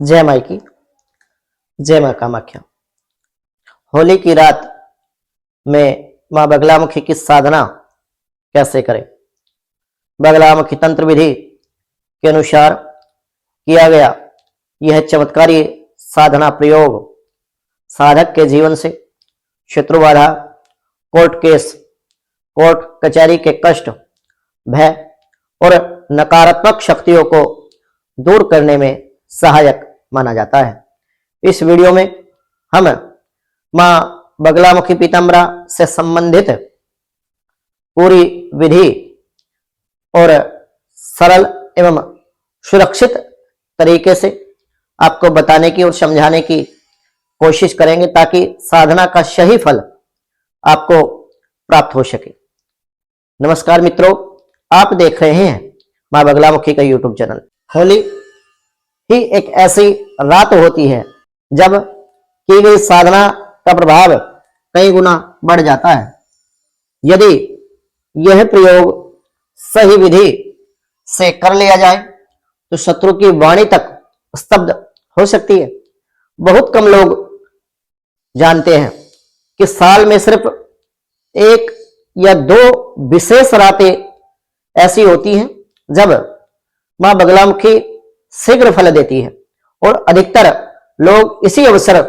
जय माई की जय मां कामाख्या। होली की रात में मां बगलामुखी की साधना कैसे करें? बगलामुखी तंत्र विधि के अनुसार किया गया यह चमत्कारी साधना प्रयोग साधक के जीवन से शत्रु बाधा, कोर्ट केस, कोर्ट कचहरी के कष्ट, भय और नकारात्मक शक्तियों को दूर करने में सहायक माना जाता है। इस वीडियो में हम मां बगलामुखी पीताम्बरा से संबंधित पूरी विधि और सरल एवं सुरक्षित तरीके से आपको बताने की और समझाने की कोशिश करेंगे ताकि साधना का सही फल आपको प्राप्त हो सके। नमस्कार मित्रों, आप देख रहे हैं मां बगलामुखी का यूट्यूब चैनल। होली ही एक ऐसी रात होती है जब की गई साधना का प्रभाव कई गुना बढ़ जाता है। यदि यह प्रयोग सही विधि से कर लिया जाए तो शत्रु की वाणी तक स्तब्ध हो सकती है। बहुत कम लोग जानते हैं कि साल में सिर्फ एक या दो विशेष रातें ऐसी होती हैं जब मां बगलामुखी शीघ्र फल देती है और अधिकतर लोग इसी अवसर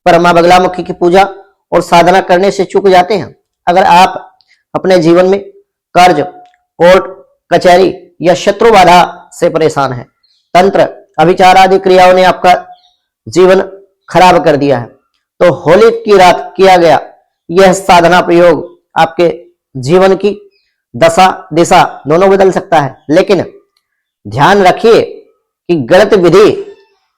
पर मां बगलामुखी की पूजा और साधना करने से चूक जाते हैं। अगर आप अपने जीवन में कार्य, कोर्ट कचहरी या शत्रु बाधा से परेशान हैं, तंत्र अभिचार आदि क्रियाओं ने आपका जीवन खराब कर दिया है, तो होली की रात किया गया यह साधना प्रयोग आपके जीवन की दशा दिशा दोनों बदल सकता है। लेकिन ध्यान रखिए कि गलत विधि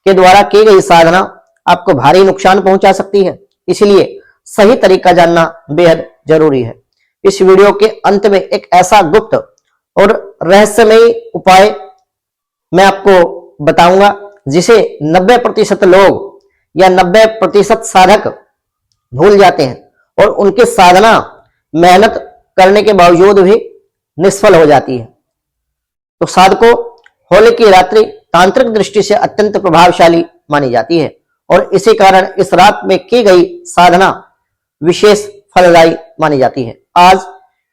के द्वारा की गई साधना आपको भारी नुकसान पहुंचा सकती है, इसलिए सही तरीका जानना बेहद जरूरी है। इस वीडियो के अंत में एक ऐसा गुप्त और रहस्यमयी उपाय मैं आपको बताऊंगा जिसे 90% लोग या 90% साधक भूल जाते हैं और उनकी साधना मेहनत करने के बावजूद भी निष्फल हो जाती है। तो साधकों, होली की रात्रि तांत्रिक दृष्टि से अत्यंत प्रभावशाली मानी जाती है और इसी कारण इस रात में की गई साधना विशेष फलदायी मानी जाती है। आज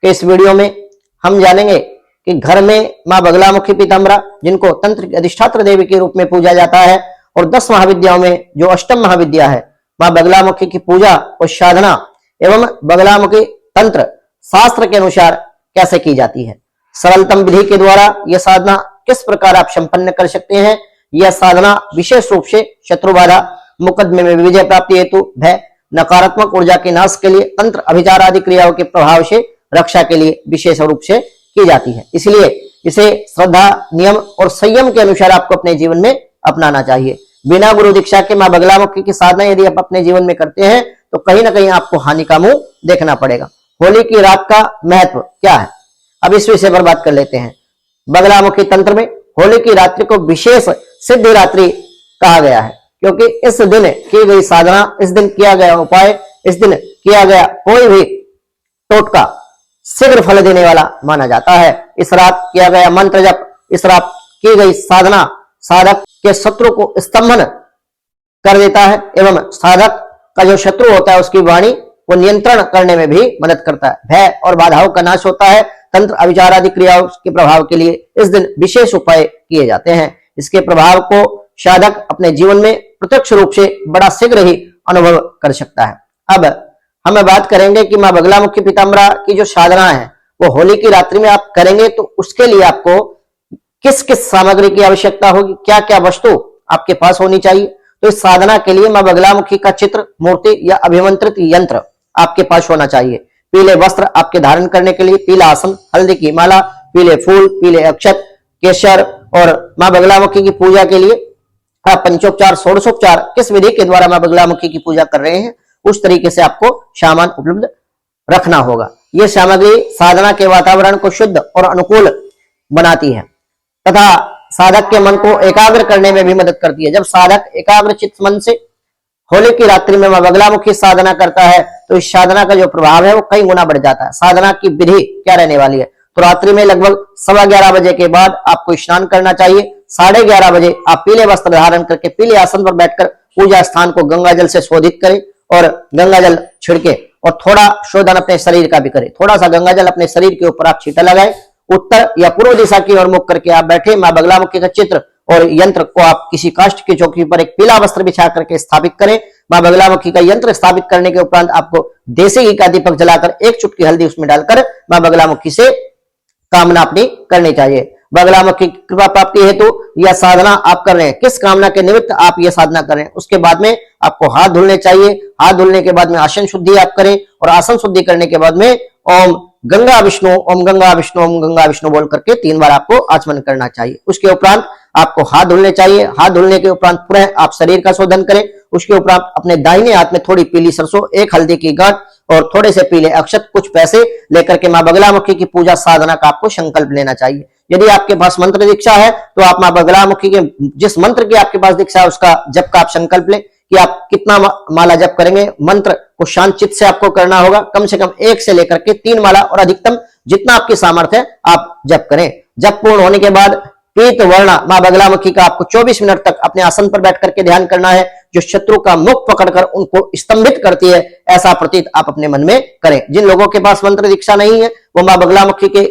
के इस वीडियो में हम जानेंगे कि घर में मां बगलामुखी पीताम्बरा, जिनको तंत्र की अधिष्ठात्र देवी के रूप में पूजा जाता है, और 10 महाविद्याओं में जो अष्टम महाविद्या है, मां बगलामुखी की पूजा और साधना एवं बगलामुखी तंत्र शास्त्र के अनुसार कैसे की जाती है। सरलतम विधि के द्वारा यह साधना किस प्रकार आप संपन्न कर सकते हैं। यह साधना विशेष रूप से शत्रु बाधा, मुकदमे में विजय प्राप्ति हेतु, भय, नकारात्मक ऊर्जा के नाश के लिए, तंत्र अभिचार आदि क्रियाओं के प्रभाव से रक्षा के लिए विशेष रूप से की जाती है। इसलिए इसे श्रद्धा, नियम और संयम के अनुसार आपको अपने जीवन में अपनाना चाहिए। बिना गुरु दीक्षा के मां बगलामुखी की साधना यदि आप अपने जीवन में करते हैं तो कहीं ना कहीं आपको हानि का मुंह देखना पड़ेगा। होली की रात का महत्व क्या है, अब इस विषय पर बात कर लेते हैं। बगलामुखी तंत्र में होली की रात्रि को विशेष सिद्धि रात्रि कहा गया है, क्योंकि इस दिन की गई साधना, इस दिन किया गया उपाय, इस दिन किया गया कोई भी टोटका शीघ्र फल देने वाला माना जाता है। इस रात किया गया मंत्र जप, इस रात की गई साधना साधक के शत्रु को स्तंभन कर देता है एवं साधक का जो शत्रु होता है उसकी वाणी को नियंत्रण करने में भी मदद करता है। भय और बाधाओं का नाश होता है। तंत्र अभिचार आदि क्रियाओं के प्रभाव के लिए इस दिन विशेष उपाय किए जाते हैं। इसके प्रभाव को साधक अपने जीवन में प्रत्यक्ष रूप से बड़ा शीघ्र ही अनुभव कर सकता है। अब हम बात करेंगे कि मां बगलामुखी पीताम्बरा की जो साधना है वो होली की रात्रि में आप करेंगे तो उसके लिए आपको किस किस सामग्री की आवश्यकता होगी, क्या क्या वस्तु आपके पास होनी चाहिए। तो इस साधना के लिए मां बगलामुखी का चित्र, मूर्ति या अभिमंत्रित यंत्र आपके पास होना चाहिए। पीले वस्त्र आपके धारण करने के लिए, पीला आसन, हल्दी की माला, पीले फूल, पीले अक्षत, केसर, और मां बगलामुखी की पूजा के लिए आप पंचोपचार, षोडशोपचार किस विधि के द्वारा मां बगलामुखी की पूजा कर रहे हैं उस तरीके से आपको सामान उपलब्ध रखना होगा। यह सामग्री साधना के वातावरण को शुद्ध और अनुकूल बनाती है तथा साधक के मन को एकाग्र करने में भी मदद करती है। जब साधक एकाग्र चित्त मन से होली की रात्रि में मां बगलामुखी साधना करता है तो इस साधना का जो प्रभाव है वो कई गुना बढ़ जाता है। साधना की विधि क्या रहने वाली है, तो रात्रि में लगभग 11:15 बजे के बाद आपको स्नान करना चाहिए। 11:30 बजे आप पीले वस्त्र धारण करके पीले आसन पर बैठकर पूजा स्थान को गंगा जल से शोधित करें और गंगा जल छिड़के और थोड़ा शोधन अपने शरीर का भी करें। थोड़ा सा गंगा जल अपने शरीर के ऊपर आप छींटा लगाएं। उत्तर या पूर्व दिशा की ओर मुख करके आप बैठे, मां बगलामुखी का चित्र और यंत्र को आप किसी काष्ठ की चौकी पर एक पीला वस्त्र बिछा करके स्थापित करें। मां बगलामुखी का यंत्र स्थापित करने के उपरांत आपको देसी घी का दीपक जलाकर एक चुटकी हल्दी उसमें डालकर मां बगलामुखी से कामना अपनी करनी चाहिए। बगलामुखी कृपा प्राप्ति हेतु यह साधना आप कर रहे हैं, किस कामना के निमित्त आप यह साधना कर रहे हैं, उसके बाद में आपको हाथ धुलने चाहिए। हाथ धुलने के बाद में आसन शुद्धि आप करें और आसन शुद्धि करने के बाद में ओम गंगा विष्णु, ओम गंगा विष्णु, ओम गंगा विष्णु बोल करके 3 बार आपको आचमन करना चाहिए। उसके उपरांत आपको हाथ धुलने चाहिए। हाथ धुलने के उपरांत पुनः आप शरीर का शोधन करें। उसके उपरांत अपने दाहिने हाथ में थोड़ी पीली सरसों, एक हल्दी की गांठ और थोड़े से पीले अक्षत, कुछ पैसे लेकर के मां बगलामुखी की पूजा साधना का आपको संकल्प लेना चाहिए। यदि आपके पास मंत्र दीक्षा है तो आप मां बगलामुखी के जिस मंत्र की आपके पास दीक्षा है उसका जप का आप संकल्प लें कि आप कितना माला जप करेंगे। मंत्र को शांत चित्त से आपको करना होगा, कम से कम 1 से लेकर के 3 माला और अधिकतम जितना आपकी सामर्थ्य है आप जप करें। जप पूर्ण होने के बाद पीत वर्ण मां बगलामुखी का आपको 24 मिनट तक अपने आसन पर बैठ करके ध्यान करना है, जो शत्रु का मुख पकड़कर उनको स्तंभित करती है, ऐसा प्रतीत आप अपने मन में करें। जिन लोगों के पास मंत्र दीक्षा नहीं है वो मां बगलामुखी के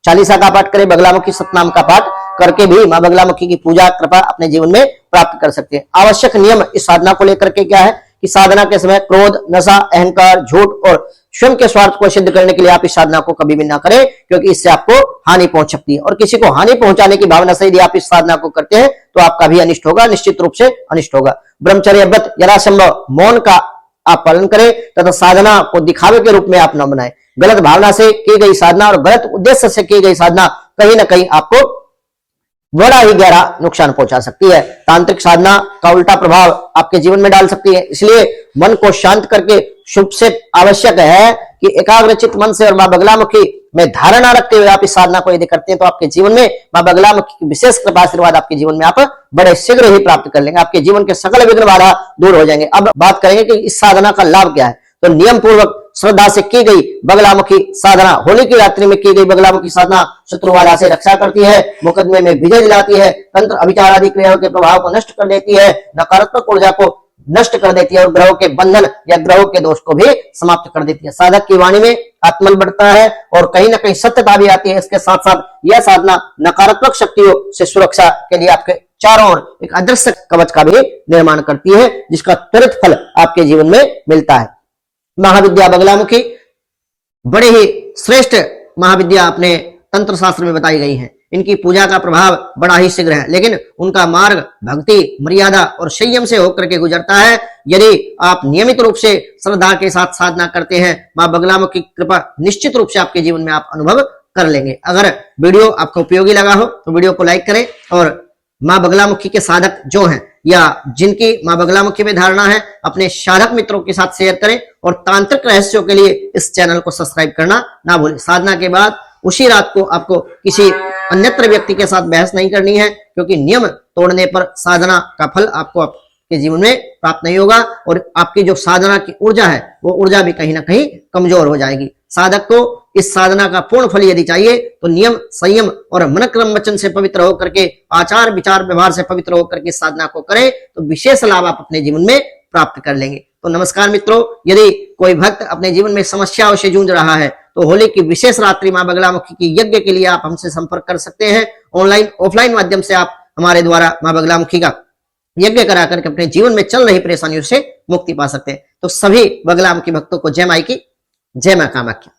चालीसा का पाठ करें, बगलामुखी सतनाम का पाठ करके भी मां बगलामुखी की पूजा कृपा अपने जीवन में प्राप्त कर सकते हैं। आवश्यक नियम इस साधना को लेकर के क्या है कि साधना के समय क्रोध, नशा, अहंकार, झूठ और स्वयं के स्वार्थ को सिद्ध करने के लिए आप इस साधना को कभी भी ना करें, क्योंकि इससे आपको हानि पहुंच सकती है और किसी को हानि पहुंचाने की भावना से यदि आप इस साधना को करते हैं तो आपका भी अनिष्ट होगा, निश्चित रूप से अनिष्ट होगा। ब्रह्मचर्य व्रत यथासंभव मौन का आप पालन करें तथा साधना को दिखावे के रूप में आप न बनाएं। गलत भावना से की गई साधना और गलत उद्देश्य से की गई साधना कहीं ना कहीं आपको बड़ा ही गहरा नुकसान पहुंचा सकती है। तांत्रिक साधना का उल्टा प्रभाव आपके जीवन में डाल सकती है। इसलिए मन को शांत करके शुभ से आवश्यक है कि एकाग्रचित मन से और मां बगलामुखी में धारणा रखते हुए आप इस साधना को यदि करते हैं तो आपके जीवन में मां बगलामुखी की विशेष कृपा आशीर्वाद आपके जीवन में आप बड़े शीघ्र ही प्राप्त कर लेंगे। आपके जीवन के सकल विघ्न बाधा दूर हो जाएंगे। अब बात करेंगे कि इस साधना का लाभ क्या है। तो नियम पूर्वक श्रद्धा से की गई बगलामुखी साधना, होली की रात्रि में की गई बगलामुखी साधना शत्रु बाधा से रक्षा करती है, मुकदमे में विजय दिलाती है, तंत्र अभिचार आदि क्रियाओं के प्रभाव को नष्ट कर देती है, नकारात्मक ऊर्जा को नष्ट कर देती है और ग्रहों के बंधन या ग्रहों के दोष को भी समाप्त कर देती है। साधक की वाणी में आत्मबल बढ़ता है और कहीं ना कहीं सत्यता भी आती है। इसके साथ साथ यह साधना नकारात्मक शक्तियों से सुरक्षा के लिए आपके चारों ओर एक अदृश्य कवच का भी निर्माण करती है, जिसका त्वरित फल आपके जीवन में मिलता है। महाविद्या बगलामुखी बड़े ही श्रेष्ठ महाविद्या अपने तंत्र शास्त्र में बताई गई है। इनकी पूजा का प्रभाव बड़ा ही शीघ्र है, लेकिन उनका मार्ग भक्ति, मर्यादा और संयम से होकर के गुजरता है। यदि आप नियमित रूप से श्रद्धा के साथ साधना करते हैं, मां बगलामुखी की कृपा निश्चित रूप से आपके जीवन में आप अनुभव कर लेंगे। अगर वीडियो आपको उपयोगी लगा हो तो वीडियो को लाइक करें और मां बगलामुखी के साधक जो हैं या जिनकी मां बगलामुखी में धारणा है अपने साधक मित्रों के साथ शेयर करें और तांत्रिक रहस्यों के लिए इस चैनल को सब्सक्राइब करना ना भूलें। साधना के बाद उसी रात को आपको किसी अन्यत्र व्यक्ति के साथ बहस नहीं करनी है, क्योंकि नियम तोड़ने पर साधना का फल आपको आपके जीवन में प्राप्त नहीं होगा और आपकी जो साधना की ऊर्जा है वो ऊर्जा भी कहीं ना कहीं कमजोर हो जाएगी। साधक को इस साधना का पूर्ण फल यदि चाहिए तो नियम, संयम और मन क्रम वचन से पवित्र होकर के, आचार विचार व्यवहार से पवित्र होकर के साधना को करें तो विशेष लाभ आप अपने जीवन में प्राप्त कर लेंगे। तो नमस्कार मित्रों, यदि कोई भक्त अपने जीवन में समस्याओं से जूझ रहा है तो होली की विशेष रात्रि मां बगलामुखी की यज्ञ के लिए आप हमसे संपर्क कर सकते हैं। ऑनलाइन ऑफलाइन माध्यम से आप हमारे द्वारा मां बगलामुखी का यज्ञ करा करके अपने जीवन में चल रही परेशानियों से मुक्ति पा सकते हैं। तो सभी बगलामुखी भक्तों को जय माई की, जय मां कामाख्या।